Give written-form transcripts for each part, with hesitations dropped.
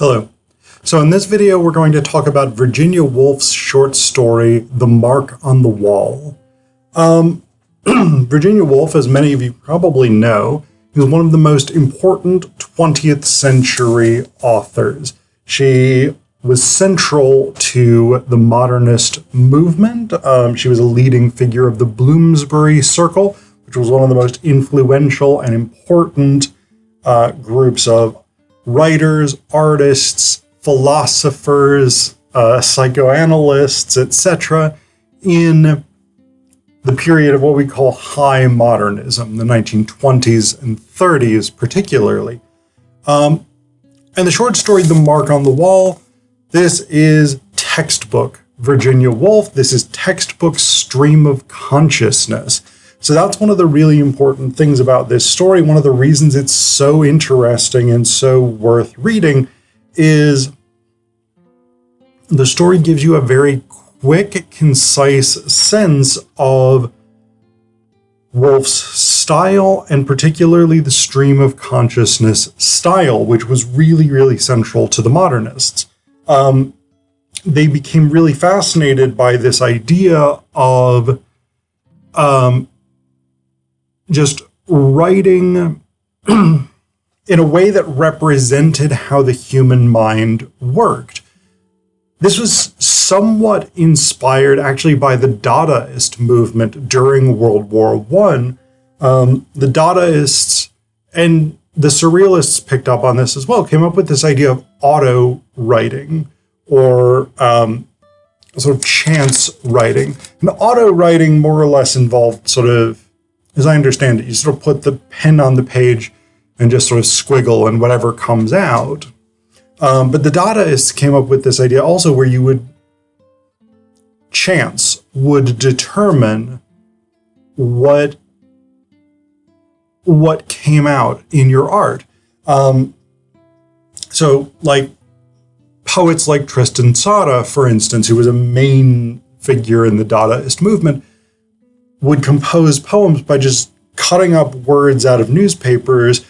Hello. So in this video, we're going to talk about Virginia Woolf's short story, The Mark on the Wall. Virginia Woolf, as many of you probably know, is one of the most important 20th century authors. She was central to the Modernist movement. She was a leading figure of the Bloomsbury Circle, which was one of the most influential and important groups of writers, artists, philosophers, psychoanalysts, etc., in the period of what we call high modernism, the 1920s and 30s particularly. And the short story, The Mark on the Wall, this is textbook Virginia Woolf. This is textbook stream of consciousness. So that's one of the really important things about this story. One of the reasons it's so interesting and so worth reading is the story gives you a very quick, concise sense of Woolf's style, and particularly the stream of consciousness style, which was really, really central to the modernists. They became really fascinated by this idea of just writing in a way that represented how the human mind worked. This was somewhat inspired actually by the Dadaist movement during World War I. The Dadaists and the Surrealists picked up on this as well, came up with this idea of auto writing, or sort of chance writing. And auto writing more or less involved sort of, as I understand it, you sort of put the pen on the page and just sort of squiggle and whatever comes out. But the Dadaists came up with this idea also where you would, chance would determine what came out in your art. So like poets like Tristan Tzara, for instance, who was a main figure in the Dadaist movement, would compose poems by just cutting up words out of newspapers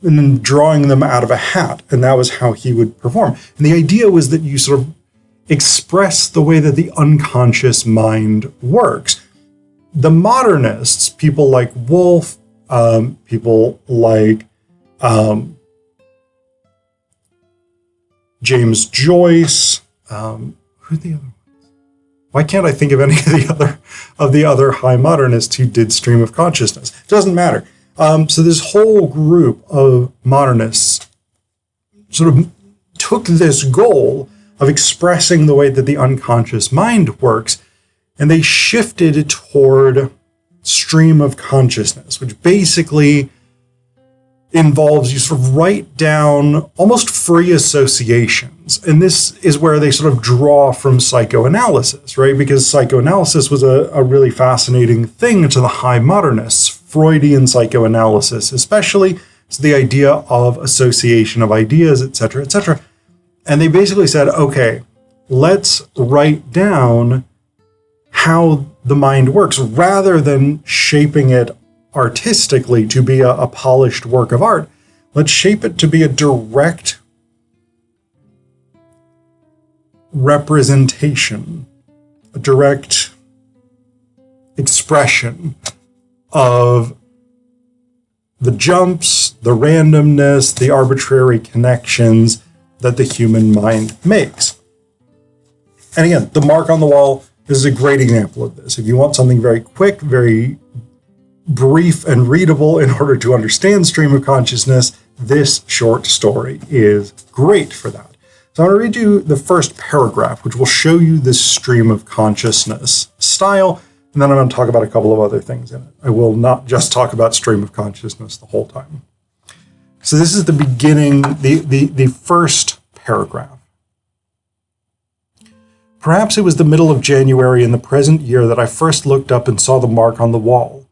and then drawing them out of a hat. And that was how he would perform. And the idea was that you sort of express the way that the unconscious mind works. The modernists, people like Woolf, people like James Joyce, who's the other? Why can't I think of any of the other high modernists who did stream of consciousness? It doesn't matter. So this whole group of modernists sort of took this goal of expressing the way that the unconscious mind works, and they shifted toward stream of consciousness, which basically involves you sort of write down almost free associations. And this is where they sort of draw from psychoanalysis, right? Because psychoanalysis was a really fascinating thing to the high modernists, Freudian psychoanalysis, especially. So the idea of association of ideas, et cetera, et cetera. And they basically said, okay, let's write down how the mind works rather than shaping it artistically to be a polished work of art. Let's shape it to be a direct representation, a direct expression of the jumps, the randomness, the arbitrary connections that the human mind makes. And again, The Mark on the Wall is a great example of this. If you want something very quick, very brief and readable in order to understand stream of consciousness, this short story is great for that. So I'm going to read you the first paragraph, which will show you this stream of consciousness style, and then I'm going to talk about a couple of other things in it. I will not just talk about stream of consciousness the whole time. So this is the beginning, the first paragraph. Perhaps it was the middle of January in the present year that I first looked up and saw the mark on the wall.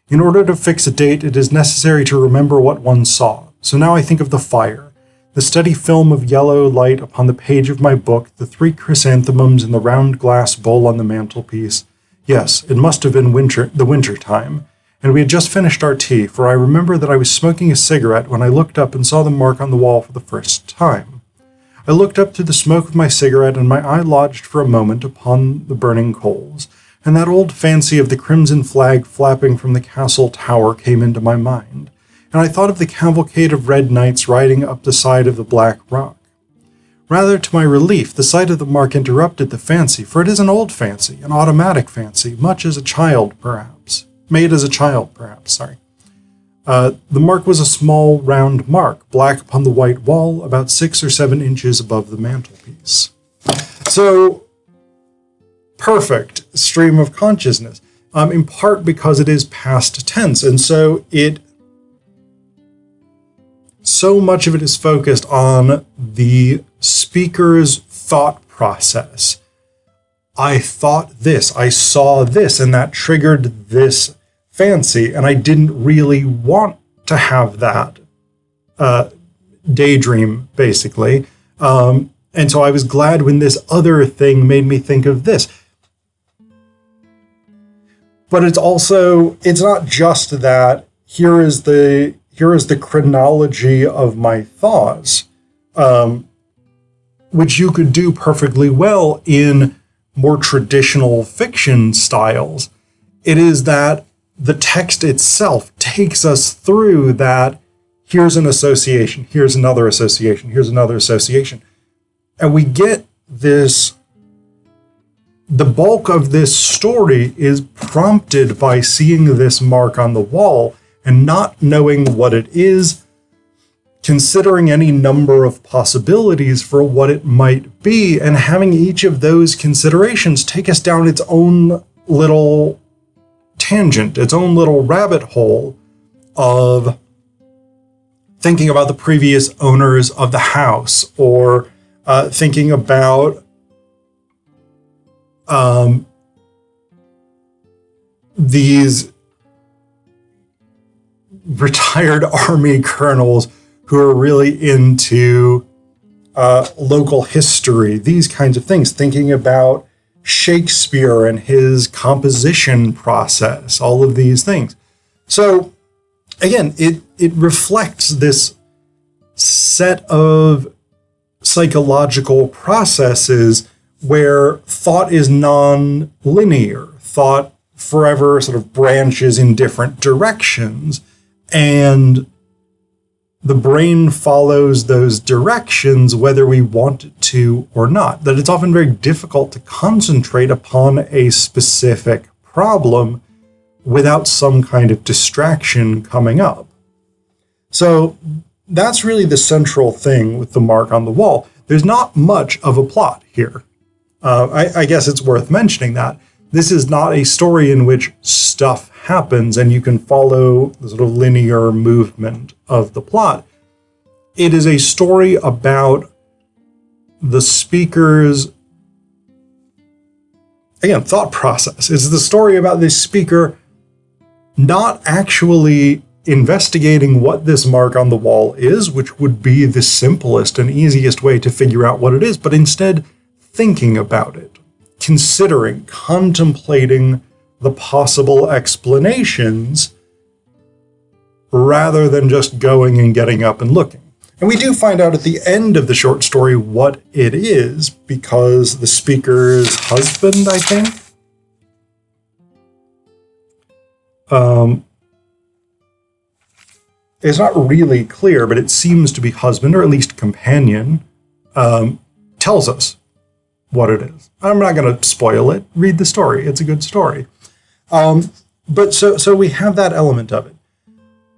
In order to fix a date, it is necessary to remember what one saw. So now I think of the fire, the steady film of yellow light upon the page of my book, the 3 chrysanthemums in the round glass bowl on the mantelpiece. Yes, it must have been the winter time, and we had just finished our tea, for I remember that I was smoking a cigarette when I looked up and saw the mark on the wall for the first time. I looked up through the smoke of my cigarette, and my eye lodged for a moment upon the burning coals, and that old fancy of the crimson flag flapping from the castle tower came into my mind, and I thought of the cavalcade of red knights riding up the side of the black rock. Rather to my relief, the sight of the mark interrupted the fancy, for it is an old fancy, an automatic fancy, much as a child, perhaps. Made as a child, perhaps, sorry. The mark was a small, round mark, black upon the white wall, about 6 or 7 inches above the mantelpiece. So, perfect stream of consciousness, in part because it is past tense, and so much of it is focused on the speaker's thought process. I thought this, I saw this, and that triggered this fancy, and I didn't really want to have that daydream, basically. And so I was glad when this other thing made me think of this. But it's not just that here is the chronology of my thoughts, which you could do perfectly well in more traditional fiction styles. It is that the text itself takes us through that. Here's an association, here's another association, here's another association. And we get this, the bulk of this story is prompted by seeing this mark on the wall and not knowing what it is, considering any number of possibilities for what it might be, and having each of those considerations take us down its own little tangent, its own little rabbit hole of thinking about the previous owners of the house, or thinking about these retired army colonels who are really into local history, these kinds of things, thinking about Shakespeare and his composition process, all of these things. So again, it reflects this set of psychological processes where thought is non-linear. Thought forever sort of branches in different directions, and the brain follows those directions whether we want it to or not. That it's often very difficult to concentrate upon a specific problem without some kind of distraction coming up. So that's really the central thing with the mark on the wall. There's not much of a plot here. I guess it's worth mentioning that. This is not a story in which stuff happens and you can follow the sort of linear movement of the plot. It is a story about the speaker's, again, thought process. It's the story about this speaker not actually investigating what this mark on the wall is, which would be the simplest and easiest way to figure out what it is, but instead thinking about it, considering, contemplating the possible explanations rather than just going and getting up and looking. And we do find out at the end of the short story what it is, because the speaker's husband, I think, it's not really clear, but it seems to be husband, or at least companion, tells us what it is. I'm not going to spoil it. Read the story. It's a good story. But so we have that element of it.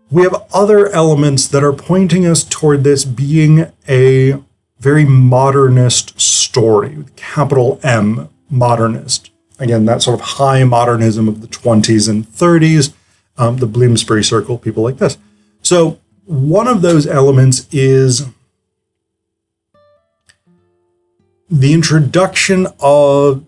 We have other elements that are pointing us toward this being a very modernist story, with capital M, modernist. Again, that sort of high modernism of the 20s and 30s, the Bloomsbury Circle, people like this. So one of those elements is the introduction of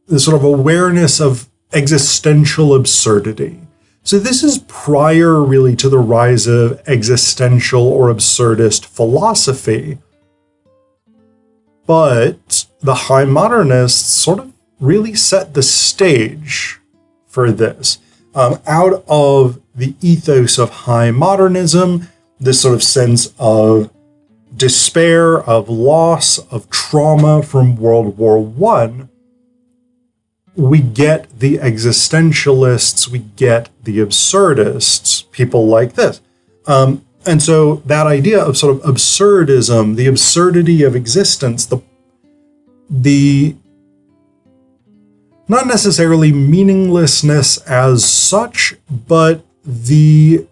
the sort of awareness of existential absurdity. So this is prior really to the rise of existential or absurdist philosophy. But the high modernists sort of really set the stage for this. Out of the ethos of high modernism, this sort of sense of despair, of loss, of trauma from World War I, we get the existentialists, we get the absurdists, people like this. And so that idea of sort of absurdism, the absurdity of existence, the not necessarily meaninglessness as such, but the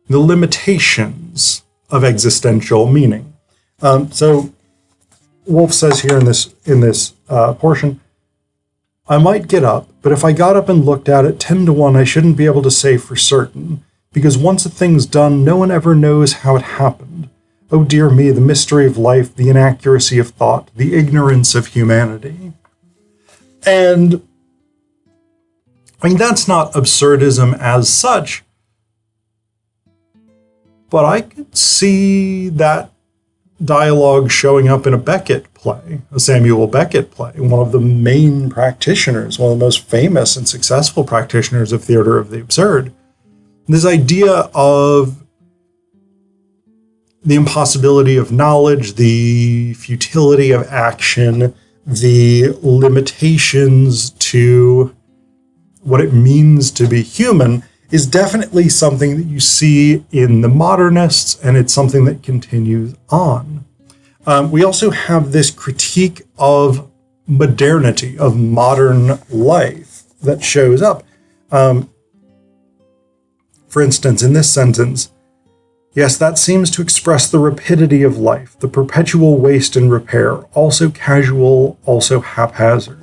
limitations of existential meaning. So Woolf says here in this portion, I might get up, but if I got up and looked at it 10 to 1, I shouldn't be able to say for certain, because once a thing's done, no one ever knows how it happened. Oh dear me, the mystery of life, the inaccuracy of thought, the ignorance of humanity. And I mean, that's not absurdism as such, but I could see that dialogue showing up in a Beckett play, a Samuel Beckett play, one of the main practitioners, one of the most famous and successful practitioners of theater of the absurd. This idea of the impossibility of knowledge, the futility of action, the limitations to what it means to be human is definitely something that you see in the modernists, and it's something that continues on. We also have this critique of modernity, of modern life that shows up. For instance, in this sentence, yes, that seems to express the rapidity of life, the perpetual waste and repair, also casual, also haphazard.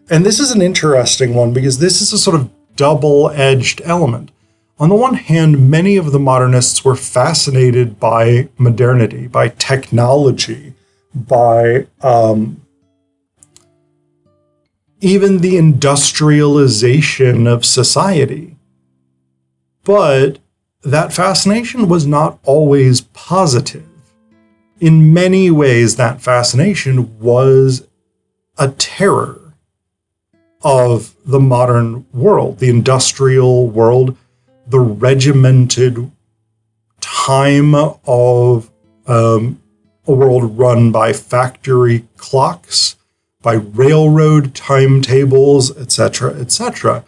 And this is an interesting one because this is a sort of double-edged element. On the one hand, many of the modernists were fascinated by modernity, by technology, by even the industrialization of society. But that fascination was not always positive. In many ways, that fascination was a terror of the modern world, the industrial world, the regimented time of a world run by factory clocks, by railroad timetables, etc., etc.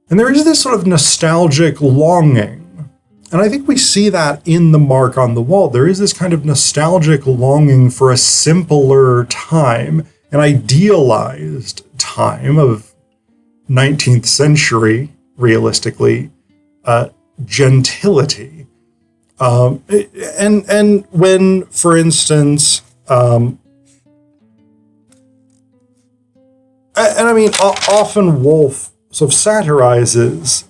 And there is this sort of nostalgic longing, and I think we see that in the mark on the wall. There is this kind of nostalgic longing for a simpler time, an idealized time of 19th century, realistically, gentility. And when, for instance, and I mean, often Woolf sort of satirizes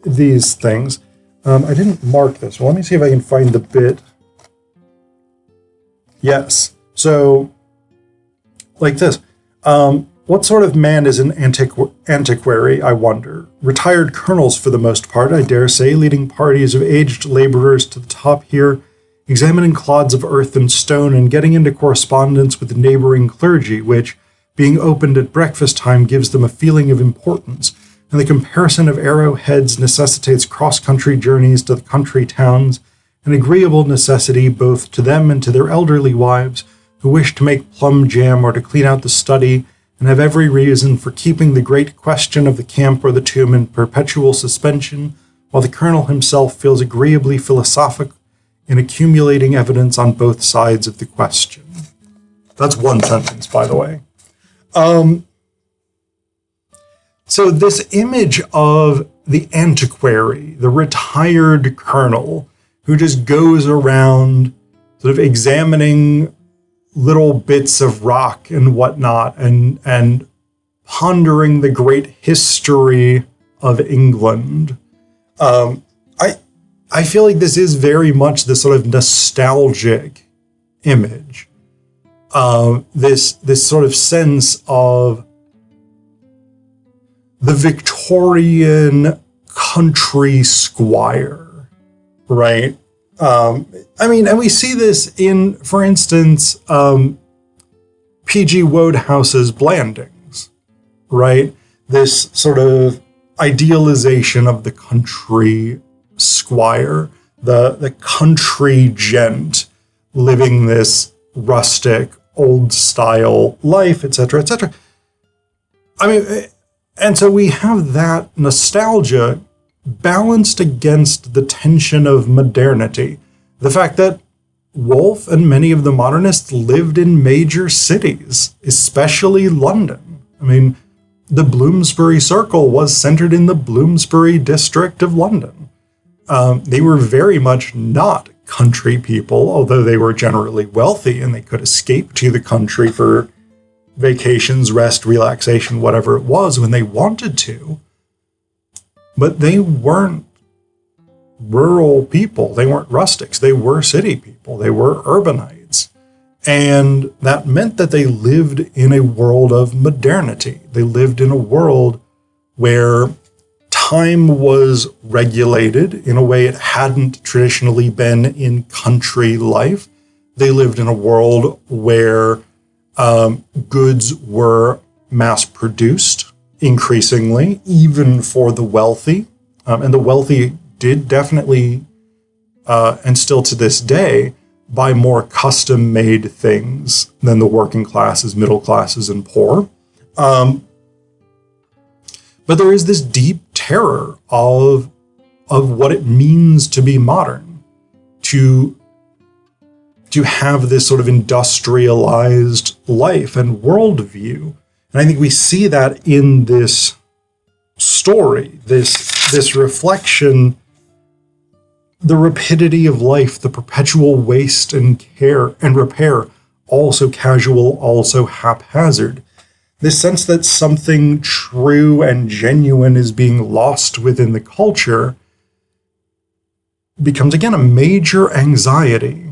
these things. I didn't mark this. Well, let me see if I can find the bit. Yes. So, like this. What sort of man is an antiquary, I wonder? Retired colonels, for the most part, I dare say, leading parties of aged laborers to the top here, examining clods of earth and stone, and getting into correspondence with the neighboring clergy, which, being opened at breakfast time, gives them a feeling of importance, and the comparison of arrowheads necessitates cross-country journeys to the country towns, an agreeable necessity both to them and to their elderly wives, who wish to make plum jam or to clean out the study, and have every reason for keeping the great question of the camp or the tomb in perpetual suspension, while the colonel himself feels agreeably philosophic in accumulating evidence on both sides of the question. That's one sentence, by the way. So this image of the antiquary, the retired colonel, who just goes around sort of examining little bits of rock and whatnot, and pondering the great history of England. I feel like this is very much this sort of nostalgic image. This sort of sense of the Victorian country squire, right? I mean, and we see this in, for instance, P.G. Wodehouse's Blandings, right? This sort of idealization of the country squire, the country gent living this rustic, old style life, etc., etc. I mean, and so we have that nostalgia balanced against the tension of modernity. The fact that Woolf and many of the modernists lived in major cities, especially London. I mean, the Bloomsbury Circle was centered in the Bloomsbury district of London. They were very much not country people, although they were generally wealthy and they could escape to the country for vacations, rest, relaxation, whatever it was when they wanted to. But they weren't rural people. They weren't rustics. They were city people. They were urbanites. And that meant that they lived in a world of modernity. They lived in a world where time was regulated in a way it hadn't traditionally been in country life. They lived in a world where goods were mass-produced increasingly, even for the wealthy. And the wealthy did definitely, and still to this day, buy more custom-made things than the working classes, middle classes, and poor. But there is this deep terror of what it means to be modern, to have this sort of industrialized life and worldview. And I think we see that in this story, this reflection, the rapidity of life, the perpetual waste and care and repair, also casual, also haphazard. This sense that something true and genuine is being lost within the culture becomes, again, a major anxiety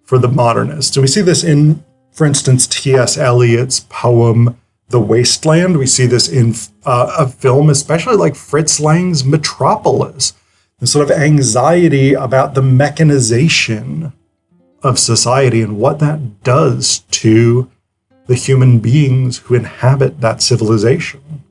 for the modernists. And we see this in, for instance, T.S. Eliot's poem, The Wasteland. We see this in a film, especially like Fritz Lang's Metropolis. This sort of anxiety about the mechanization of society and what that does to the human beings who inhabit that civilization.